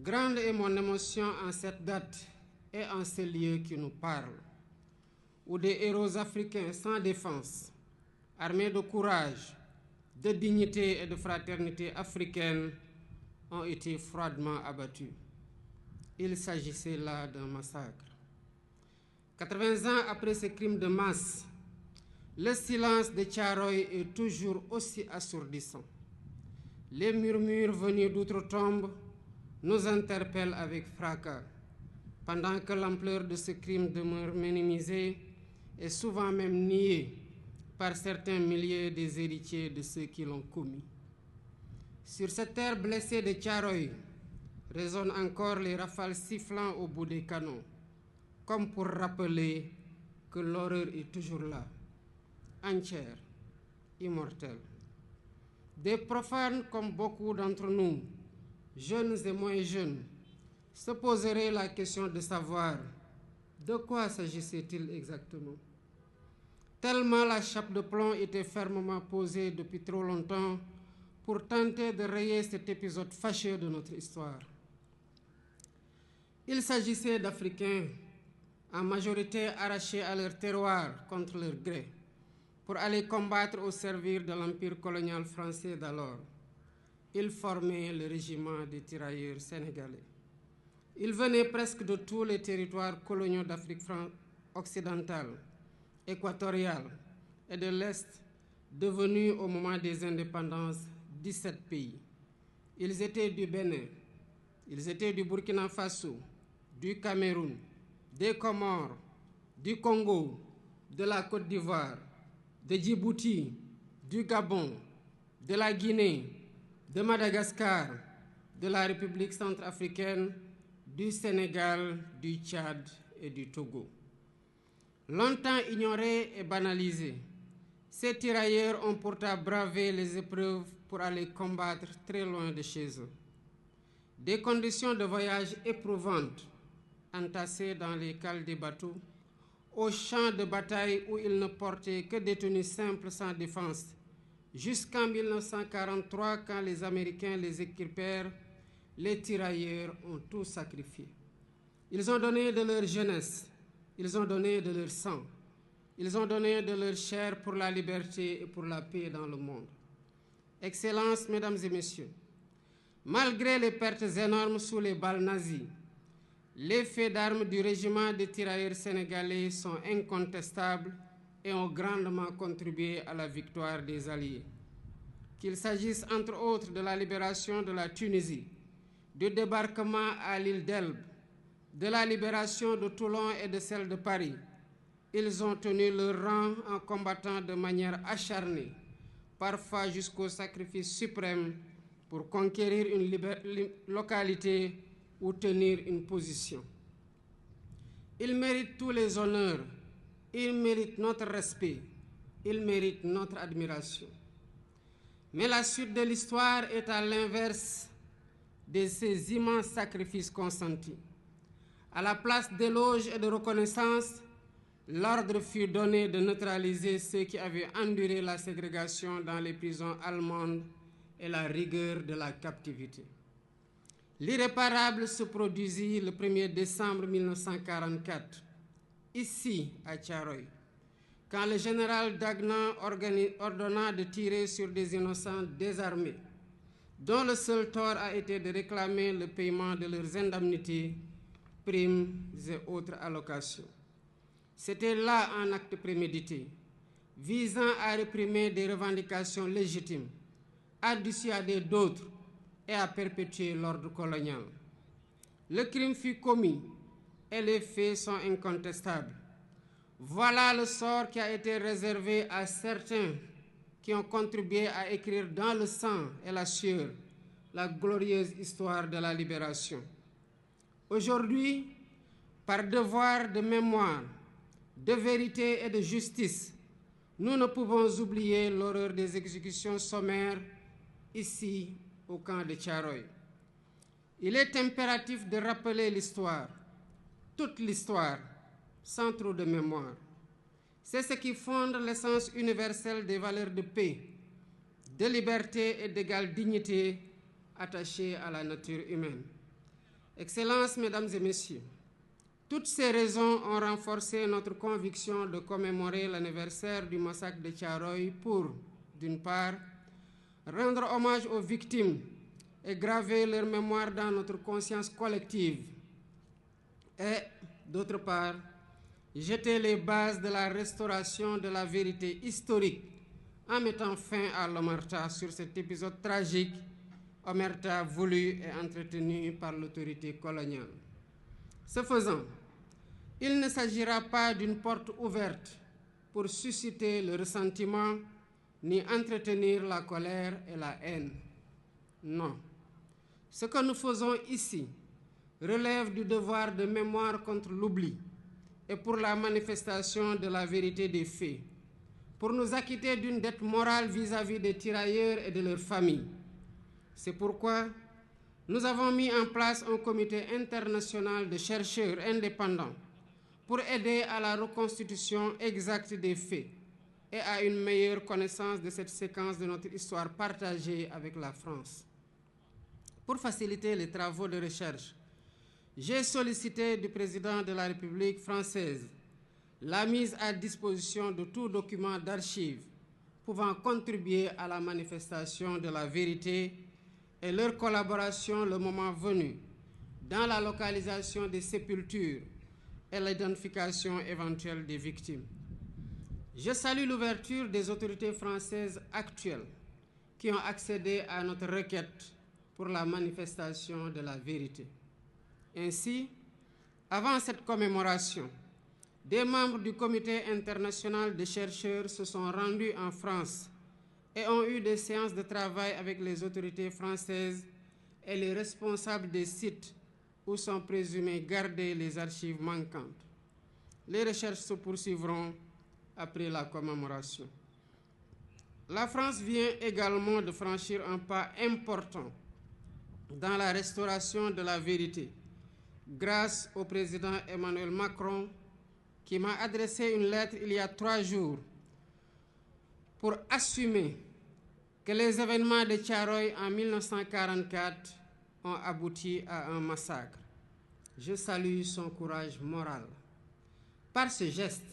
Grande est mon émotion en cette date et en ces lieux qui nous parlent, où des héros africains sans défense, armés de courage, de dignité et de fraternité africaine, ont été froidement abattus. Il s'agissait là d'un massacre. 80 ans après ces crimes de masse, le silence de Thiaroye est toujours aussi assourdissant. Les murmures venus d'outre-tombe nous interpellent avec fracas, pendant que l'ampleur de ce crime demeure minimisée et souvent même niée par certains milliers des héritiers de ceux qui l'ont commis. Sur cette terre blessée de Thiaroye résonnent encore les rafales sifflant au bout des canons, comme pour rappeler que l'horreur est toujours là, entière, immortelle. Des profanes comme beaucoup d'entre nous, jeunes et moins jeunes, se poseraient la question de savoir de quoi s'agissait-il exactement. Tellement la chape de plomb était fermement posée depuis trop longtemps pour tenter de rayer cet épisode fâcheux de notre histoire. Il s'agissait d'Africains, en majorité arrachés à leur terroir contre leur gré, pour aller combattre au service de l'empire colonial français d'alors. Ils formaient le régiment des tirailleurs sénégalais. Ils venaient presque de tous les territoires coloniaux d'Afrique occidentale, équatoriale et de l'Est, devenus au moment des indépendances 17 pays. Ils étaient du Bénin, ils étaient du Burkina Faso, du Cameroun, des Comores, du Congo, de la Côte d'Ivoire, de Djibouti, du Gabon, de la Guinée, de Madagascar, de la République centrafricaine, du Sénégal, du Tchad et du Togo. Longtemps ignorés et banalisés, ces tirailleurs ont pourtant bravé les épreuves pour aller combattre très loin de chez eux. Des conditions de voyage éprouvantes, entassés dans les cales des bateaux, aux champs de bataille où ils ne portaient que des tenues simples sans défense, jusqu'en 1943, quand les Américains les équipèrent, les tirailleurs ont tout sacrifié. Ils ont donné de leur jeunesse, ils ont donné de leur sang, ils ont donné de leur chair pour la liberté et pour la paix dans le monde. Excellences, Mesdames et Messieurs, malgré les pertes énormes sous les balles nazies, les faits d'armes du régiment des tirailleurs sénégalais sont incontestables et ont grandement contribué à la victoire des Alliés. Qu'il s'agisse entre autres de la libération de la Tunisie, du débarquement à l'île d'Elbe, de la libération de Toulon et de celle de Paris, ils ont tenu leur rang en combattant de manière acharnée, parfois jusqu'au sacrifice suprême, pour conquérir une localité ou tenir une position. Ils méritent tous les honneurs, ils méritent notre respect, ils méritent notre admiration. Mais la suite de l'histoire est à l'inverse de ces immenses sacrifices consentis. À la place d'éloges et de reconnaissance, l'ordre fut donné de neutraliser ceux qui avaient enduré la ségrégation dans les prisons allemandes et la rigueur de la captivité. L'irréparable se produisit le 1er décembre 1944, ici à Thiaroye, quand le général Dagnan ordonna de tirer sur des innocents désarmés, dont le seul tort a été de réclamer le paiement de leurs indemnités, primes et autres allocations. C'était là un acte prémédité, visant à réprimer des revendications légitimes, à dissuader d'autres et à perpétuer l'ordre colonial. Le crime fut commis et les faits sont incontestables. Voilà le sort qui a été réservé à certains qui ont contribué à écrire dans le sang et la sueur la glorieuse histoire de la libération. Aujourd'hui, par devoir de mémoire, de vérité et de justice, nous ne pouvons oublier l'horreur des exécutions sommaires ici au camp de Thiaroye. Il est impératif de rappeler l'histoire, toute l'histoire, sans trop de mémoire. C'est ce qui fonde l'essence universelle des valeurs de paix, de liberté et d'égale dignité attachées à la nature humaine. Excellences, Mesdames et Messieurs, toutes ces raisons ont renforcé notre conviction de commémorer l'anniversaire du massacre de Thiaroye pour, d'une part, rendre hommage aux victimes et graver leur mémoire dans notre conscience collective, et, d'autre part, jeter les bases de la restauration de la vérité historique en mettant fin à l'omerta sur cet épisode tragique, omerta voulu et entretenu par l'autorité coloniale. Ce faisant, il ne s'agira pas d'une porte ouverte pour susciter le ressentiment ni entretenir la colère et la haine. Non. Ce que nous faisons ici relève du devoir de mémoire contre l'oubli et pour la manifestation de la vérité des faits, pour nous acquitter d'une dette morale vis-à-vis des tirailleurs et de leurs familles. C'est pourquoi nous avons mis en place un comité international de chercheurs indépendants pour aider à la reconstitution exacte des faits et à une meilleure connaissance de cette séquence de notre histoire partagée avec la France. Pour faciliter les travaux de recherche, j'ai sollicité du président de la République française la mise à disposition de tout document d'archives pouvant contribuer à la manifestation de la vérité et leur collaboration le moment venu dans la localisation des sépultures et l'identification éventuelle des victimes. Je salue l'ouverture des autorités françaises actuelles qui ont accédé à notre requête pour la manifestation de la vérité. Ainsi, avant cette commémoration, des membres du Comité international des chercheurs se sont rendus en France et ont eu des séances de travail avec les autorités françaises et les responsables des sites où sont présumées gardées les archives manquantes. Les recherches se poursuivront après la commémoration. La France vient également de franchir un pas important dans la restauration de la vérité, grâce au président Emmanuel Macron, qui m'a adressé une lettre il y a 3 jours pour assumer que les événements de Thiaroye en 1944 ont abouti à un massacre. Je salue son courage moral. Par ce geste,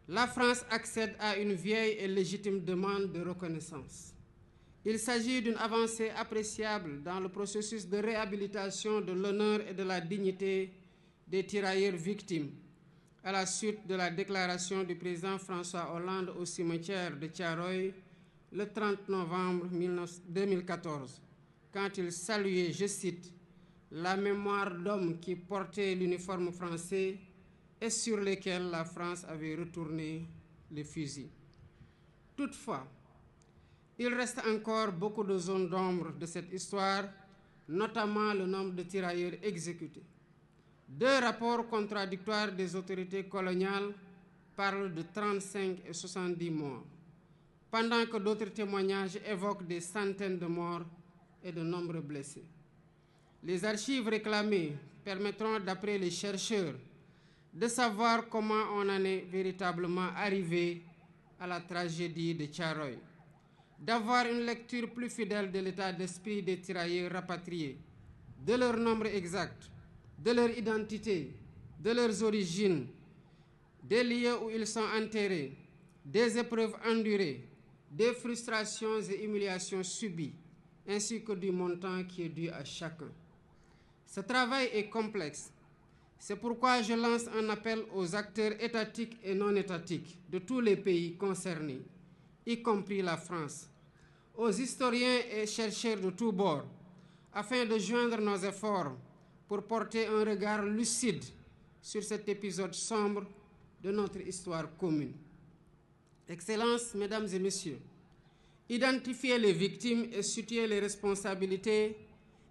la France accède à une vieille et légitime demande de reconnaissance. Il s'agit d'une avancée appréciable dans le processus de réhabilitation de l'honneur et de la dignité des tirailleurs victimes, à la suite de la déclaration du président François Hollande au cimetière de Thiaroye le 30 novembre 2014, quand il saluait, je cite, « la mémoire d'hommes qui portaient l'uniforme français et sur lesquels la France avait retourné les fusils ». Toutefois, il reste encore beaucoup de zones d'ombre de cette histoire, notamment le nombre de tirailleurs exécutés. 2 rapports contradictoires des autorités coloniales parlent de 35 et 70 morts, pendant que d'autres témoignages évoquent des centaines de morts et de nombreux blessés. Les archives réclamées permettront, d'après les chercheurs, de savoir comment on en est véritablement arrivé à la tragédie de Thiaroye, d'avoir une lecture plus fidèle de l'état d'esprit des tirailleurs rapatriés, de leur nombre exact, de leur identité, de leurs origines, des lieux où ils sont enterrés, des épreuves endurées, des frustrations et humiliations subies, ainsi que du montant qui est dû à chacun. Ce travail est complexe. C'est pourquoi je lance un appel aux acteurs étatiques et non étatiques de tous les pays concernés, y compris la France, aux historiens et chercheurs de tous bords, afin de joindre nos efforts pour porter un regard lucide sur cet épisode sombre de notre histoire commune. Excellences, Mesdames et Messieurs, identifier les victimes et situer les responsabilités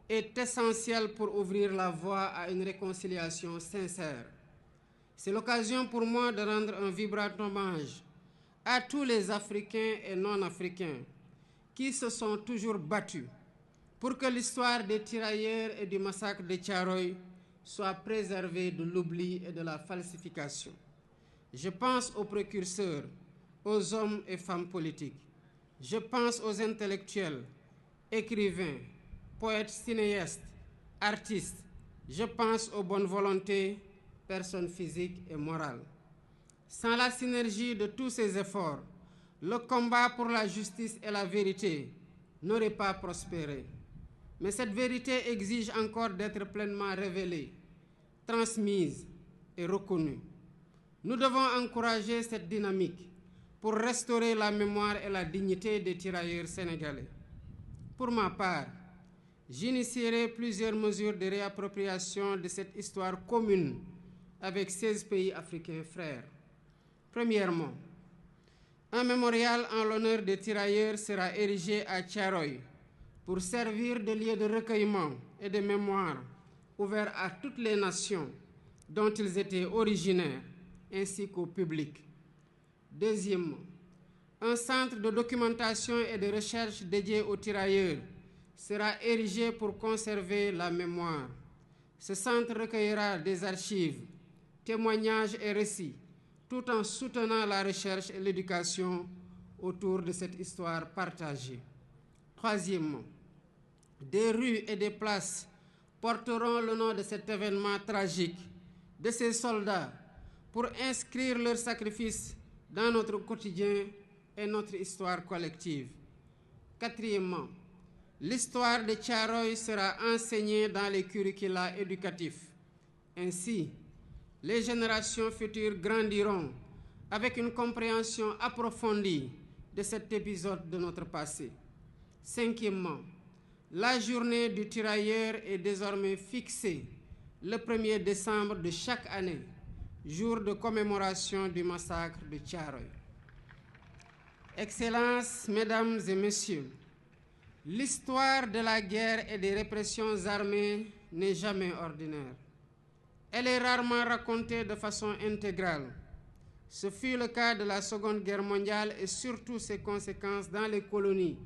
est essentiel pour ouvrir la voie à une réconciliation sincère. C'est l'occasion pour moi de rendre un vibrant hommage à tous les Africains et non-Africains qui se sont toujours battus pour que l'histoire des tirailleurs et du massacre de Thiaroye soit préservée de l'oubli et de la falsification. Je pense aux précurseurs, aux hommes et femmes politiques. Je pense aux intellectuels, écrivains, poètes, cinéastes, artistes, Je pense aux bonnes volontés, personnes physiques et morales. Sans la synergie de tous ces efforts, le combat pour la justice et la vérité n'aurait pas prospéré. Mais cette vérité exige encore d'être pleinement révélée, transmise et reconnue. Nous devons encourager cette dynamique pour restaurer la mémoire et la dignité des tirailleurs sénégalais. Pour ma part, j'initierai plusieurs mesures de réappropriation de cette histoire commune avec 16 pays africains frères. Premièrement, un mémorial en l'honneur des tirailleurs sera érigé à Thiaroye pour servir de lieu de recueillement et de mémoire ouvert à toutes les nations dont ils étaient originaires, ainsi qu'au public. Deuxièmement, un centre de documentation et de recherche dédié aux tirailleurs sera érigé pour conserver la mémoire. Ce centre recueillera des archives, témoignages et récits, tout en soutenant la recherche et l'éducation autour de cette histoire partagée. Troisièmement, des rues et des places porteront le nom de cet événement tragique, de ces soldats, pour inscrire leur sacrifice dans notre quotidien et notre histoire collective. Quatrièmement, l'histoire de Thiaroye sera enseignée dans les curricula éducatifs. Ainsi, les générations futures grandiront avec une compréhension approfondie de cet épisode de notre passé. Cinquièmement, la journée du tirailleur est désormais fixée le 1er décembre de chaque année, jour de commémoration du massacre de Thiaroye. Excellences, Mesdames et Messieurs, l'histoire de la guerre et des répressions armées n'est jamais ordinaire. Elle est rarement racontée de façon intégrale. Ce fut le cas de la Seconde Guerre mondiale et surtout ses conséquences dans les colonies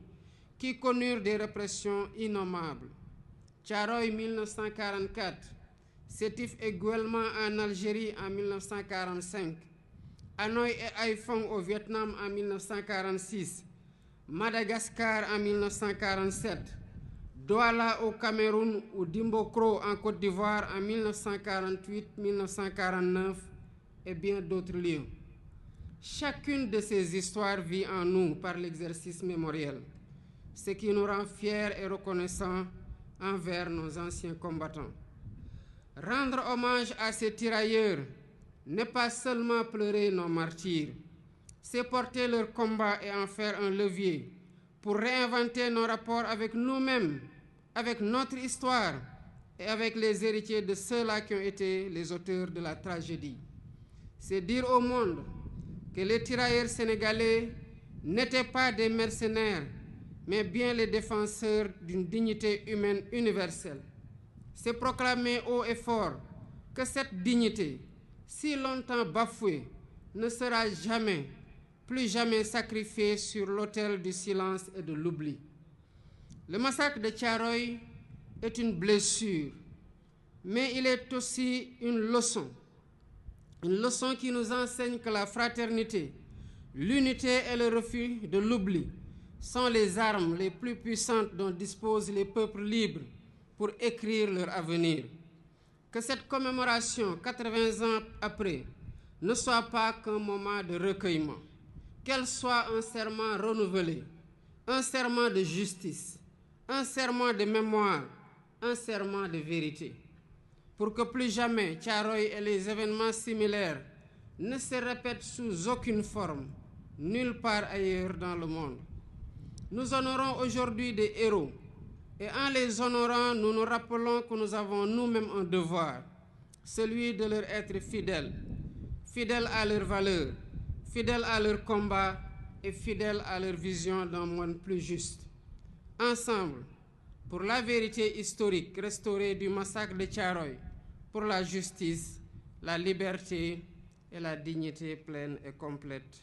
qui connurent des répressions innommables. Thiaroye 1944, Sétif et Guelma en Algérie en 1945, Hanoï et Haiphong au Vietnam en 1946, Madagascar en 1947, Douala au Cameroun ou Dimbokro en Côte d'Ivoire en 1948-1949 et bien d'autres lieux. Chacune de ces histoires vit en nous par l'exercice mémoriel, ce qui nous rend fiers et reconnaissants envers nos anciens combattants. Rendre hommage à ces tirailleurs n'est pas seulement pleurer nos martyrs, c'est porter leur combat et en faire un levier pour réinventer nos rapports avec nous-mêmes, avec notre histoire et avec les héritiers de ceux-là qui ont été les auteurs de la tragédie. C'est dire au monde que les tirailleurs sénégalais n'étaient pas des mercenaires, mais bien les défenseurs d'une dignité humaine universelle. C'est proclamer haut et fort que cette dignité, si longtemps bafouée, ne sera jamais, plus jamais sacrifiée sur l'autel du silence et de l'oubli. Le massacre de Thiaroye est une blessure, mais il est aussi une leçon qui nous enseigne que la fraternité, l'unité et le refus de l'oubli sont les armes les plus puissantes dont disposent les peuples libres pour écrire leur avenir. Que cette commémoration, 80 ans après, ne soit pas qu'un moment de recueillement, qu'elle soit un serment renouvelé, un serment de justice, un serment de mémoire, un serment de vérité, pour que plus jamais Thiaroye et les événements similaires ne se répètent sous aucune forme, nulle part ailleurs dans le monde. Nous honorons aujourd'hui des héros, et en les honorant, nous nous rappelons que nous avons nous-mêmes un devoir, celui de leur être fidèles, fidèles à leurs valeurs, fidèles à leur combat et fidèles à leur vision d'un monde plus juste. Ensemble, pour la vérité historique restaurée du massacre de Thiaroye, pour la justice, la liberté et la dignité pleine et complète